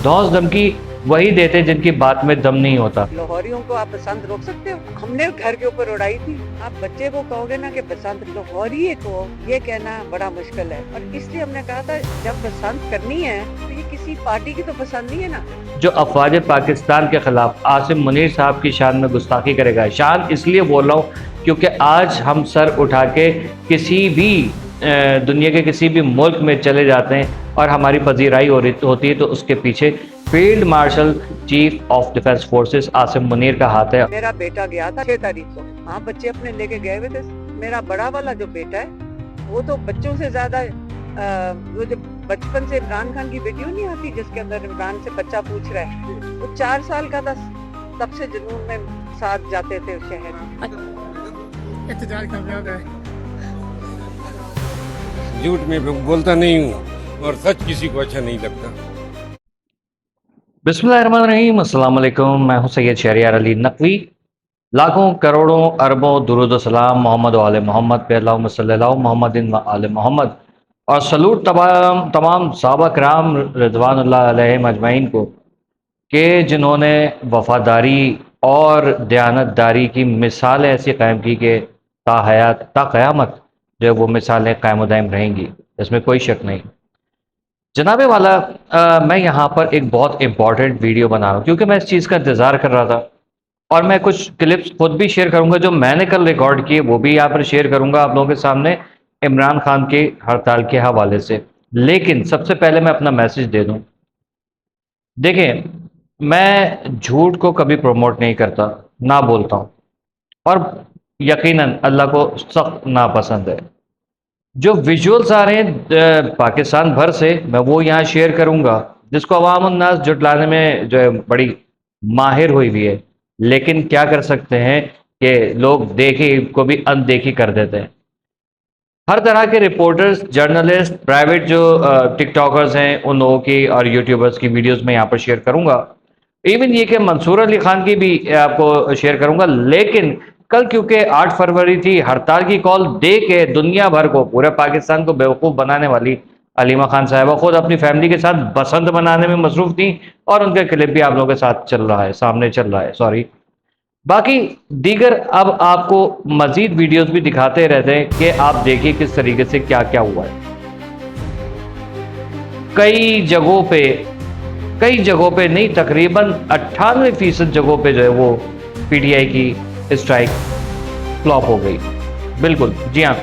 धौंस धमकी वही देते जिन की बात में दम नहीं होता। लाहौरियों को आप बसंत रोक सकते हो? हमने घर के ऊपर उड़ाई थी। आप बच्चे को कहोगे ना कि बसंत लाहौरी को ये कहना बड़ा मुश्किल है, और इसलिए हमने कहा था जब बसंत करनी है तो ये किसी पार्टी की तो पसंद नहीं है ना। जो अफवाज पाकिस्तान के खिलाफ आसिम मुनीर साहब की शान में गुस्ताखी करेगा। शान इसलिए बोल रहा हूँ क्योंकि आज हम सर उठा के किसी भी दुनिया के किसी भी मुल्क में चले जाते हैं और हमारी पजीराई होती है तो उसके पीछे field marshal chief of defence forces Asim Munir का हाथ है। मेरा बेटा गया था 6 तारीख को, हाँ बच्चे अपने लेके गए हुए थे। मेरा बड़ा वाला जो बेटा है वो तो बच्चों से ज्यादा वो जो बचपन से इमरान खान की वीडियो नहीं आती जिसके अंदर इमरान से बच्चा पूछ रहा है, वो 4 साल का था, तब से जुनून में साथ जाते थे शहर। झूठ में बोलता नहीं हूँ और सच किसी को अच्छा नहीं लगता। बिस्मिल्लाहिर्रहमानिर्रहीम, अस्सलाम वालेकुम। मैं हूं सैयद शहरियार अली नकवी। लाखों करोड़ों अरबों दुरूद सलाम मोहम्मद व आले मोहम्मद पे, अल्लाहुम्मा सल्ली अला मुहम्मदिन व आले मोहम्मद, और सलूट तमाम सहाबा किराम रिज़वानुल्लाह अलैहिम अजमईन को कि जिन्होंने वफ़ादारी और दयानतदारी की मिसालें ऐसी कायम की कि ताहयात ता क़यामत जो वो मिसालें कायम व दायम रहेंगी, इसमें कोई शक नहीं। जनाबे वाला मैं यहाँ पर एक बहुत इम्पॉर्टेंट वीडियो बना रहा हूँ क्योंकि मैं इस चीज़ का इंतज़ार कर रहा था, और मैं कुछ क्लिप्स खुद भी शेयर करूँगा जो मैंने कल रिकॉर्ड किए, वो भी यहाँ पर शेयर करूँगा आप लोगों के सामने इमरान खान के हड़ताल के हवाले से। लेकिन सबसे पहले मैं अपना मैसेज दे दूँ। देखें, मैं झूठ को कभी प्रमोट नहीं करता, ना बोलता हूँ, और यकीनन अल्लाह को सख्त नापसंद है। जो विजुअल्स आ रहे हैं पाकिस्तान भर से, मैं वो यहाँ शेयर करूँगा, जिसको अवाम उन्नास जुटलाने में जो है बड़ी माहिर हुई हुई है। लेकिन क्या कर सकते हैं कि लोग देखी को भी अनदेखी कर देते हैं। हर तरह के रिपोर्टर्स, जर्नलिस्ट, प्राइवेट जो टिकटॉकर्स हैं उन लोगों की और यूट्यूबर्स की वीडियोस में यहाँ पर शेयर करूँगा। इवन ये कि मंसूर अली खान की भी आपको शेयर करूँगा। लेकिन कल क्योंकि 8 फरवरी थी, हड़ताल की कॉल दे के दुनिया भर को, पूरे पाकिस्तान को बेवकूफ़ बनाने वाली अलीमा खान साहिबा खुद अपनी फैमिली के साथ बसंत मनाने में मसरूफ़ थी, और उनका क्लिप भी आप लोगों के साथ चल रहा है, सामने चल रहा है, सॉरी। बाकी दीगर अब आपको मज़ीद वीडियोस भी दिखाते रहते हैं कि आप देखिए किस तरीके से क्या क्या हुआ है। कई जगहों पे नहीं, तकरीबन 98% जगहों पे जो है वो पीटीआई की स्ट्राइक फ्लॉप हो गई। बिल्कुल, जी हाँ,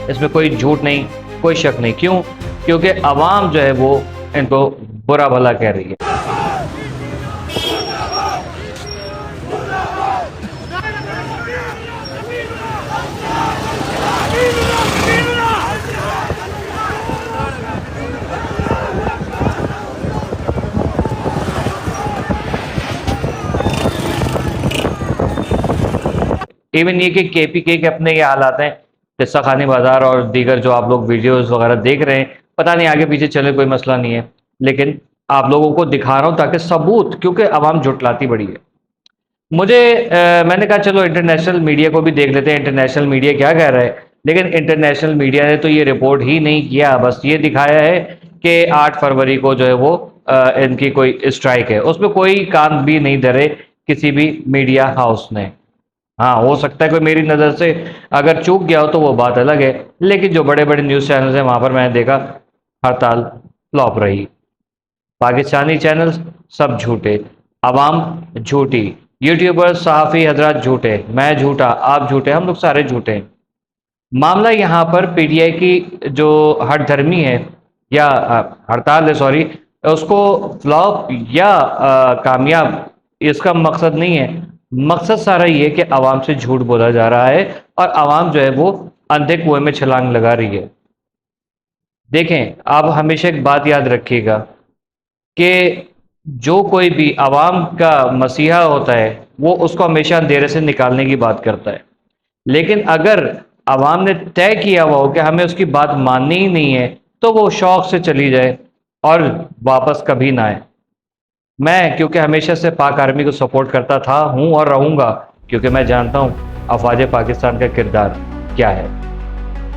इसमें कोई झूठ नहीं, कोई शक नहीं। क्यों? क्योंकि आवाम जो है वो इनको बुरा भला कह रही है। इवन ये कि केपीके के अपने ये हालात हैं, किस्सा खानी बाजार और दीगर जो आप लोग वीडियोस वगैरह देख रहे हैं, पता नहीं आगे पीछे चले, कोई मसला नहीं है, लेकिन आप लोगों को दिखा रहा हूँ ताकि सबूत, क्योंकि आवाम जुटलाती बड़ी है। मैंने कहा चलो इंटरनेशनल मीडिया को भी देख लेते हैं, इंटरनेशनल मीडिया क्या कह रहा है। लेकिन इंटरनेशनल मीडिया ने तो ये रिपोर्ट ही नहीं किया, बस ये दिखाया है कि 8 फरवरी को जो है वो इनकी कोई स्ट्राइक है, उसमें कोई काम भी नहीं धरे किसी भी मीडिया हाउस ने। हाँ, हो सकता है कोई मेरी नज़र से अगर चूक गया हो तो वो बात अलग है, लेकिन जो बड़े बड़े न्यूज़ चैनल्स हैं वहाँ पर मैंने देखा हड़ताल फ्लॉप रही। पाकिस्तानी चैनल्स सब झूठे, आवाम झूठी, यूट्यूबर्स, सहाफ़ी हजरात झूठे, मैं झूठा, आप झूठे, हम लोग सारे झूठे हैं। मामला यहाँ पर पीटीआई की जो हठधर्मी है या हड़ताल है, सॉरी, उसको फ्लॉप या कामयाब, इसका मकसद नहीं है। मकसद सारा ये कि आवाम से झूठ बोला जा रहा है और आवाम जो है वो अंधे कुएं में छलांग लगा रही है। देखें, आप हमेशा एक बात याद रखिएगा कि जो कोई भी आवाम का मसीहा होता है वो उसको हमेशा अंधेरे से निकालने की बात करता है। लेकिन अगर आवाम ने तय किया हुआ हो कि हमें उसकी बात माननी ही नहीं है, तो वो शौक से चली जाए और वापस कभी ना आए। मैं क्योंकि हमेशा से पाक आर्मी को सपोर्ट करता था, हूँ और रहूँगा, क्योंकि मैं जानता हूँ अफवाज पाकिस्तान का किरदार क्या है।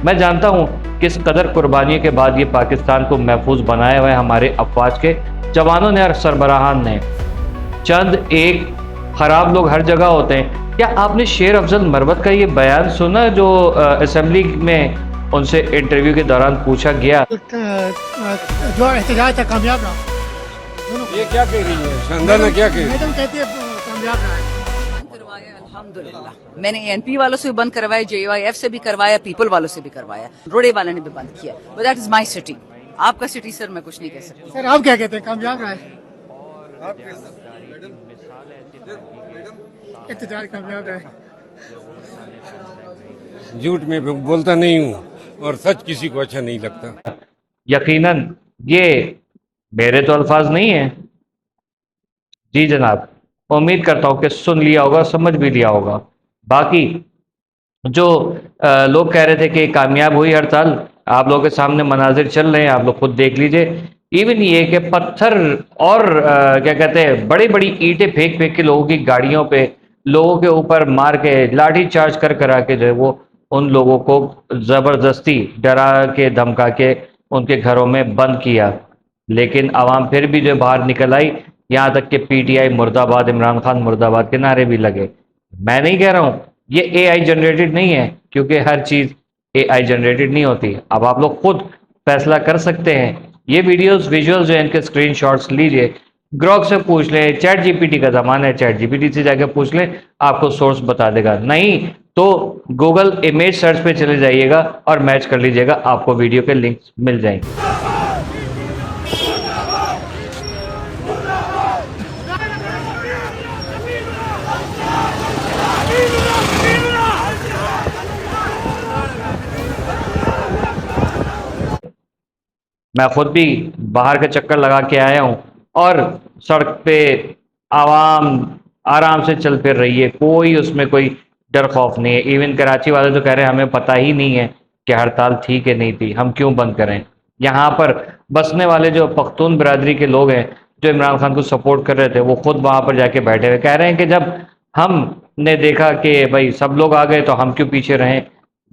मैं जानता हूँ किस कदर कुर्बानियों के बाद ये पाकिस्तान को महफूज बनाया हुआ है हमारे अफवाज के जवानों ने और सरबराहान ने। चंद एक खराब लोग हर जगह होते हैं। क्या आपने शेर अफजल मरवत का ये बयान सुना जो असेंबली में उनसे इंटरव्यू के दौरान पूछा गया? जो एहतजाज था कामयाब रहा। ये क्या कह रही है शानदाना, क्या कह रही है? मैडम कहती है कामयाब रहा है। अल्हम्दुलिल्लाह मैंने एनपी वालों से भी बंद करवाया, जेवाईएफ से भी करवाया, पीपल वालों से भी करवाया, रोडे वाले ने भी बंद किया। But that is my city, आपका सिटी सर मैं कुछ नहीं कह सकती। सर आप क्या कहते हैं, कामयाब रहा है? एहतजाज कामयाब रहा है। झूठ में बोलता नहीं हूँ और सच किसी को अच्छा नहीं लगता। यकीनन ये मेरे तो अल्फाज नहीं है जी जनाब, उम्मीद करता हूँ कि सुन लिया होगा, समझ भी लिया होगा। बाकी जो लोग कह रहे थे कि कामयाब हुई हड़ताल, आप लोगों के सामने मनाजिर चल रहे हैं, आप लोग खुद देख लीजिए। इवन ये कि पत्थर और क्या कहते हैं बड़ी बड़ी ईंटें फेंक फेंक के लोगों की गाड़ियों पे, लोगों के ऊपर मार के, लाठी चार्ज कर करा के जो है वो उन लोगों को ज़बरदस्ती डरा के धमका के उनके घरों में बंद किया। लेकिन आवाम फिर भी जो बाहर निकल आई, यहाँ तक कि पीटीआई मुर्दाबाद, इमरान खान मुर्दाबाद के नारे भी लगे। मैं नहीं कह रहा हूँ ये एआई जनरेटेड नहीं है, क्योंकि हर चीज़ एआई जनरेटेड नहीं होती। अब आप लोग खुद फैसला कर सकते हैं। ये वीडियोस विजुअल्स जो है इनके स्क्रीनशॉट्स लीजिए, ग्रॉक से पूछ लें, चैट जीपीटी का ज़माना है, चैट जीपीटी से जाकर पूछ लें, आपको सोर्स बता देगा। नहीं तो गूगल इमेज सर्च पे चले जाइएगा और मैच कर लीजिएगा, आपको वीडियो के लिंक्स मिल जाएंगे। मैं खुद भी बाहर का चक्कर लगा के आया हूँ और सड़क पे आवाम आराम से चल फिर रही है, कोई उसमें कोई डर खौफ नहीं है। इवन कराची वाले तो कह रहे हैं हमें पता ही नहीं है कि हड़ताल थी कि नहीं थी, हम क्यों बंद करें। यहाँ पर बसने वाले जो पख्तून बिरादरी के लोग हैं जो इमरान खान को सपोर्ट कर रहे थे, वो खुद वहाँ पर जाके बैठे हुए कह रहे हैं कि जब हमने देखा कि भाई सब लोग आ गए तो हम क्यों पीछे रहें।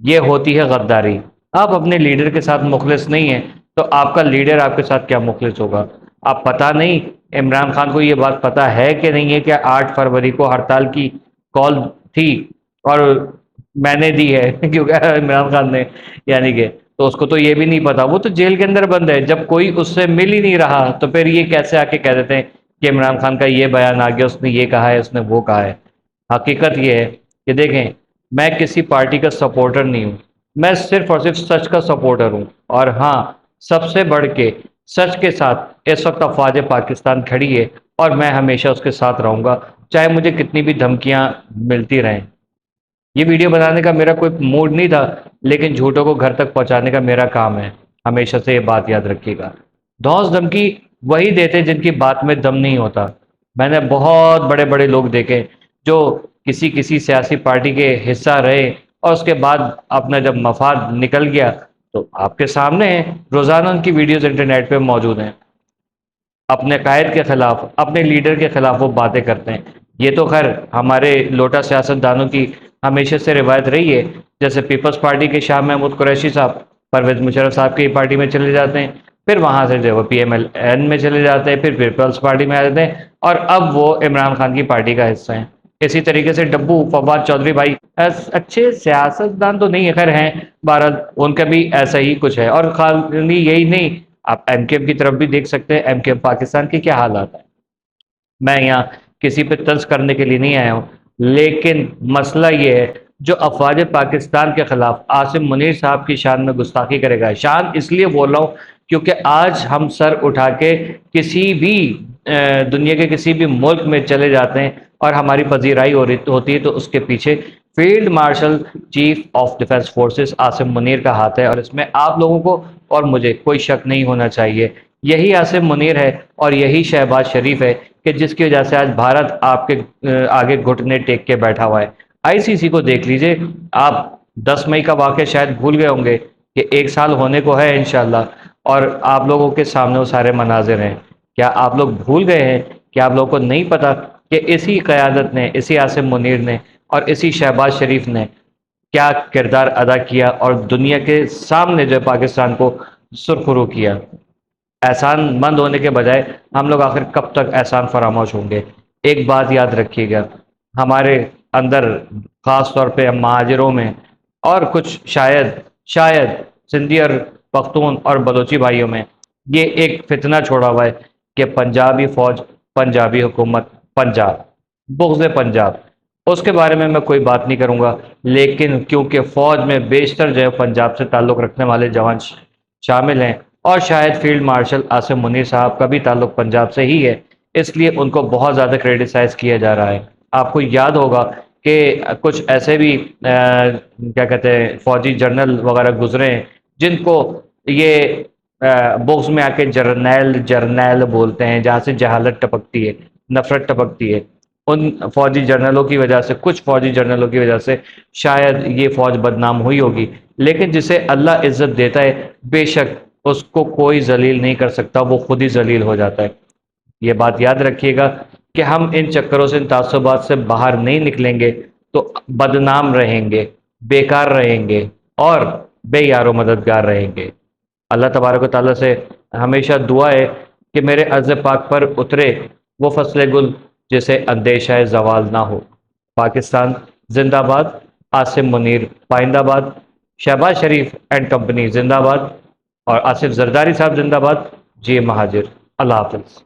ये होती है गद्दारी। आप अपने लीडर के साथ मुखलिस नहीं है तो आपका लीडर आपके साथ क्या मुखलिस होगा। आप पता नहीं इमरान खान को ये बात पता है कि नहीं है कि 8 फरवरी को हड़ताल की कॉल थी और मैंने दी है क्योंकि इमरान खान ने, यानी कि तो उसको तो ये भी नहीं पता, वो तो जेल के अंदर बंद है। जब कोई उससे मिल ही नहीं रहा तो फिर ये कैसे आके कह देते हैं कि इमरान खान का ये बयान आ गया, उसने ये कहा है, उसने वो कहा है। हकीकत ये है कि देखें, मैं किसी पार्टी का सपोर्टर नहीं हूँ, मैं सिर्फ और सिर्फ सच का सपोर्टर हूँ। और हाँ, सबसे बढ़ के सच के साथ इस वक्त अफवाज पाकिस्तान खड़ी है और मैं हमेशा उसके साथ रहूँगा, चाहे मुझे कितनी भी धमकियाँ मिलती रहें। ये वीडियो बनाने का मेरा कोई मूड नहीं था, लेकिन झूठों को घर तक पहुँचाने का मेरा काम है। हमेशा से ये बात याद रखिएगा। धौंस धमकी वही देते जिनकी बात में दम नहीं होता। मैंने बहुत बड़े बड़े लोग देखे जो किसी सियासी पार्टी के हिस्सा रहे और उसके बाद अपना जब मफाद निकल गया तो आपके सामने है, रोज़ाना उनकी वीडियोस इंटरनेट पे मौजूद हैं। अपने कायद के ख़िलाफ़, अपने लीडर के ख़िलाफ़ वो बातें करते हैं। ये तो खैर हमारे लोटा सियासतदानों की हमेशा से रिवायत रही है। जैसे पीपल्स पार्टी के शाह महमूद कुरैशी साहब परवेज़ मुशर्रफ साहब की पार्टी में चले जाते हैं, फिर वहाँ से जो वो PMLN में चले जाते हैं, फिर पीपल्स पार्टी में आ जाते हैं और अब वो इमरान खान की पार्टी का हिस्सा हैं। इसी तरीके से डब्बू फवाद चौधरी भाई अच्छे सियासतदान तो नहीं है, खैर हैं, भारत उनका भी ऐसा ही कुछ है। और खाली यही नहीं, आप MKM की तरफ भी देख सकते हैं, MKM पाकिस्तान की क्या हालात है। मैं यहाँ किसी पे तंज करने के लिए नहीं आया हूँ, लेकिन मसला ये है जो अफवाज पाकिस्तान के ख़िलाफ़ आसिम मुनीर साहब की शान में गुस्ताखी करेगा। शान इसलिए बोल रहा हूँ क्योंकि आज हम सर उठा के किसी भी दुनिया के किसी भी मुल्क में चले जाते हैं और हमारी पजीराई होती है तो उसके पीछे field marshal chief of defence forces Asim Munir का हाथ है। और इसमें आप लोगों को और मुझे कोई शक नहीं होना चाहिए। यही आसिम मुनीर है और यही शहबाज शरीफ है कि जिसकी वजह से आज भारत आपके आगे घुटने टेक के बैठा हुआ है। ICC को देख लीजिए आप, 10 मई का वाक़या शायद भूल गए होंगे कि 1 साल होने को है इंशाल्लाह, और आप लोगों के सामने वो सारे मनाजिर हैं। क्या आप लोग भूल गए हैं? क्या आप लोगों को नहीं पता कि इसी क़यादत ने, इसी आसिम मुनीर ने और इसी शहबाज शरीफ ने क्या किरदार अदा किया और दुनिया के सामने जो पाकिस्तान को सुरखरू किया। احسان مند ہونے کے بجائے ہم لوگ آخر کب تک احسان فراموش ہوں گے؟ ایک بات یاد رکھیے گا، ہمارے اندر خاص طور پہ مہاجروں میں اور کچھ شاید سندھی اور پختون اور بلوچی بھائیوں میں یہ ایک فتنہ چھوڑا ہوا ہے کہ پنجابی فوج، پنجابی حکومت، پنجاب، بغض پنجاب، اس کے بارے میں کوئی بات نہیں کروں گا، لیکن کیونکہ فوج میں بیشتر جو ہے پنجاب سے تعلق رکھنے والے جوان شامل ہیں، اور شاید فیلڈ مارشل عاصم منیر صاحب کا بھی تعلق پنجاب سے ہی ہے، اس لیے ان کو بہت زیادہ کریٹیسائز کیا جا رہا ہے۔ آپ کو یاد ہوگا کہ کچھ ایسے بھی کیا کہتے ہیں فوجی جنرل وغیرہ گزرے ہیں جن کو یہ بغض میں آ کے جرنیل بولتے ہیں، جہاں سے جہالت ٹپکتی ہے، نفرت ٹپکتی ہے۔ ان فوجی جنرلوں کی وجہ سے، کچھ فوجی جنرلوں کی وجہ سے شاید یہ فوج بدنام ہوئی ہوگی، لیکن جسے اللہ عزت دیتا ہے بے شک اس کو کوئی ذلیل نہیں کر سکتا، وہ خود ہی ذلیل ہو جاتا ہے۔ یہ بات یاد رکھیے گا کہ ہم ان چکروں سے، ان تعصبات سے باہر نہیں نکلیں گے تو بدنام رہیں گے، بیکار رہیں گے اور بے یار و مددگار رہیں گے۔ اللہ تبارک و تعالیٰ سے ہمیشہ دعا ہے کہ میرے عرض پاک پر اترے وہ فصل گل جسے اندیشہ زوال نہ ہو۔ پاکستان زندہ باد، عاصم منیر پائندہ باد، شہباز شریف اینڈ کمپنی زندہ باد، اور آصف زرداری صاحب زندہ باد، جی مہاجر۔ اللہ حافظ۔